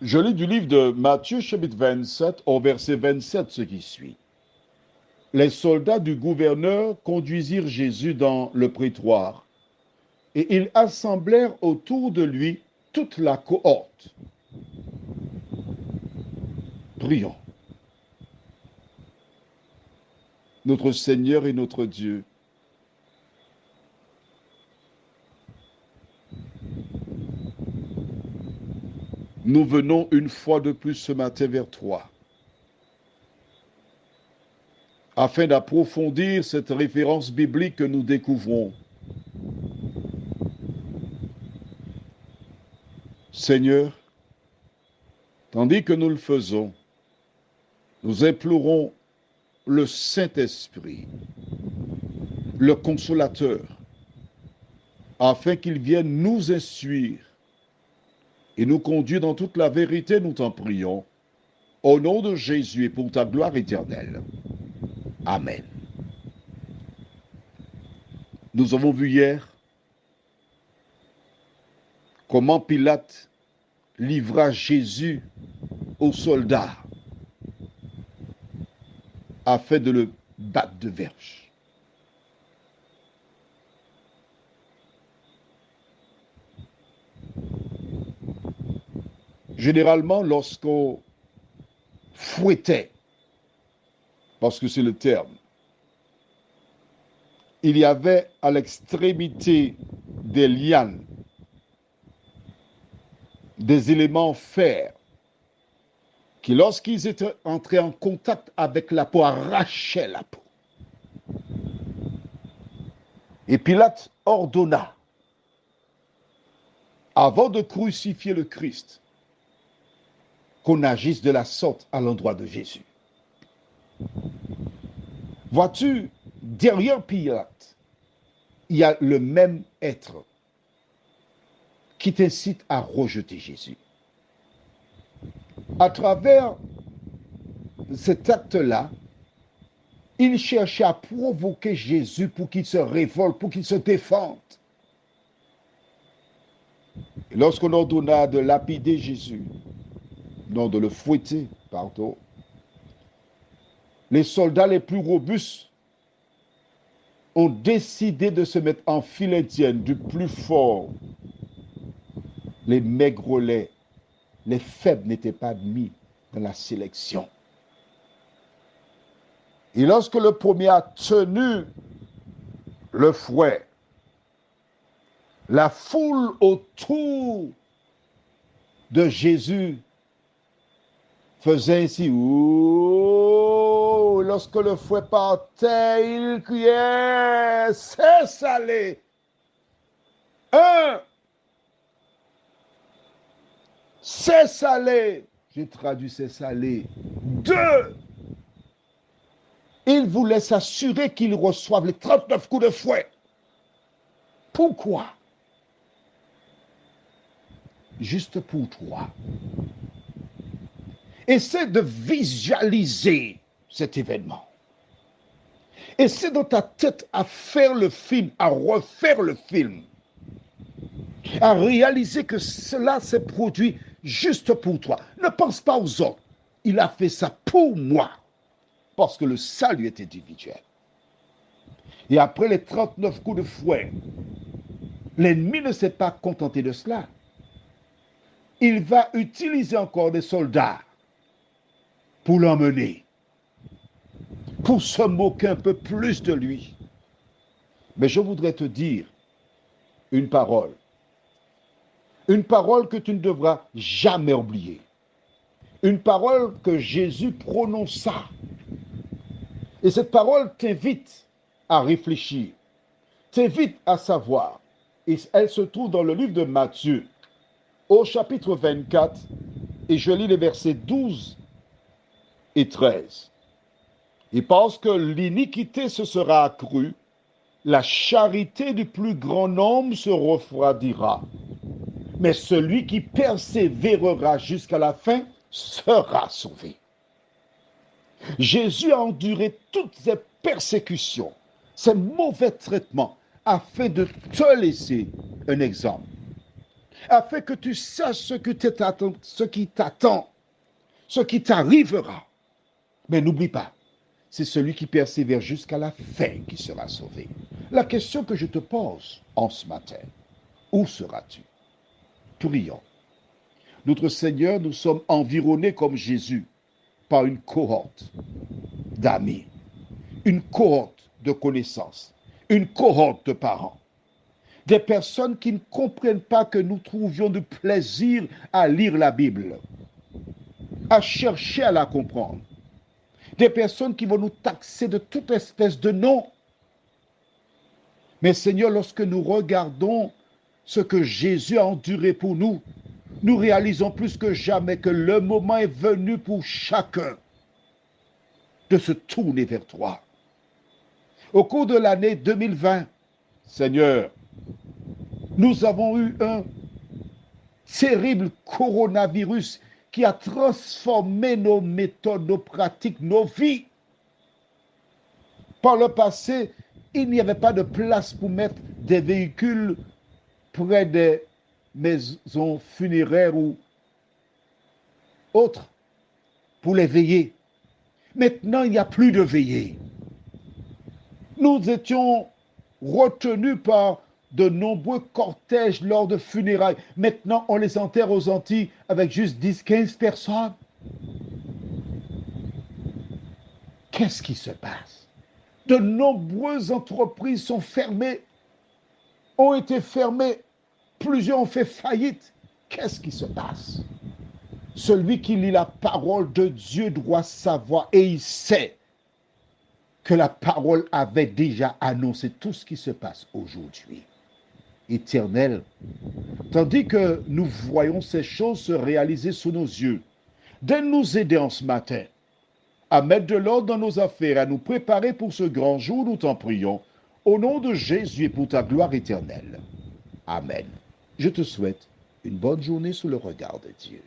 Je lis du livre de Matthieu chapitre 27 au verset 27 ce qui suit. Les soldats du gouverneur conduisirent Jésus dans le prétoire et ils assemblèrent autour de lui toute la cohorte. Prions. Notre Seigneur et notre Dieu, nous venons une fois de plus ce matin vers toi, afin d'approfondir cette référence biblique que nous découvrons. Seigneur, tandis que nous le faisons, nous implorons le Saint-Esprit, le Consolateur, afin qu'il vienne nous instruire et nous conduire dans toute la vérité, nous t'en prions, au nom de Jésus et pour ta gloire éternelle. Amen. Nous avons vu hier comment Pilate livra Jésus aux soldats afin de le battre de verge. Généralement, lorsqu'on fouettait, parce que c'est le terme, il y avait à l'extrémité des lianes des éléments fer qui, lorsqu'ils étaient entrés en contact avec la peau, arrachaient la peau. Et Pilate ordonna, avant de crucifier le Christ, qu'on agisse de la sorte à l'endroit de Jésus. Vois-tu, derrière Pilate, il y a le même être qui t'incite à rejeter Jésus. À travers cet acte-là, il cherchait à provoquer Jésus pour qu'il se révolte, pour qu'il se défende. Et lorsqu'on ordonna de lapider Jésus, non, de le fouetter, pardon, les soldats les plus robustes ont décidé de se mettre en file indienne du plus fort. Les maigrelets, les faibles n'étaient pas admis dans la sélection. Et lorsque le premier a tenu le fouet, la foule autour de Jésus faisait ainsi. Ouh, lorsque le fouet partait, il criait, c'est salé. Un, c'est salé. J'ai traduit c'est salé. Deux, il voulait s'assurer qu'il reçoive les 39 coups de fouet. Pourquoi? Juste pour toi. Essaie de visualiser cet événement. Essaie dans ta tête à faire le film, à refaire le film, à réaliser que cela s'est produit juste pour toi. Ne pense pas aux autres. Il a fait ça pour moi, parce que le salut est individuel. Et après les 39 coups de fouet, l'ennemi ne s'est pas contenté de cela. Il va utiliser encore des soldats pour l'emmener, pour se moquer un peu plus de lui. Mais je voudrais te dire une parole que tu ne devras jamais oublier, une parole que Jésus prononça. Et cette parole t'invite à réfléchir, t'invite à savoir. Et elle se trouve dans le livre de Matthieu, au chapitre 24, et je lis les versets 12 et 13. Et parce que l'iniquité se sera accrue, la charité du plus grand nombre se refroidira. Mais celui qui persévérera jusqu'à la fin sera sauvé. Jésus a enduré toutes ces persécutions, ces mauvais traitements, afin de te laisser un exemple, afin que tu saches ce qui t'attend, ce qui t'arrivera. Mais n'oublie pas, c'est celui qui persévère jusqu'à la fin qui sera sauvé. La question que je te pose en ce matin, où seras-tu? Prions. Notre Seigneur, nous sommes environnés comme Jésus par une cohorte d'amis, une cohorte de connaissances, une cohorte de parents, des personnes qui ne comprennent pas que nous trouvions du plaisir à lire la Bible, à chercher à la comprendre, des personnes qui vont nous taxer de toute espèce de nom. Mais Seigneur, lorsque nous regardons ce que Jésus a enduré pour nous, nous réalisons plus que jamais que le moment est venu pour chacun de se tourner vers toi. Au cours de l'année 2020, Seigneur, nous avons eu un terrible coronavirus qui a transformé nos méthodes, nos pratiques, nos vies. Par le passé, il n'y avait pas de place pour mettre des véhicules près des maisons funéraires ou autres pour les veiller. Maintenant, il n'y a plus de veillée. Nous étions retenus par de nombreux cortèges lors de funérailles. Maintenant, on les enterre aux Antilles avec juste 10-15 personnes. Qu'est-ce qui se passe? De nombreuses entreprises sont fermées, ont été fermées. Plusieurs ont fait faillite. Qu'est-ce qui se passe? Celui qui lit la parole de Dieu doit savoir, et il sait que la parole avait déjà annoncé tout ce qui se passe aujourd'hui. Éternel, tandis que nous voyons ces choses se réaliser sous nos yeux, de nous aider en ce matin à mettre de l'ordre dans nos affaires, à nous préparer pour ce grand jour, nous t'en prions, au nom de Jésus et pour ta gloire éternelle. Amen. Je te souhaite une bonne journée sous le regard de Dieu.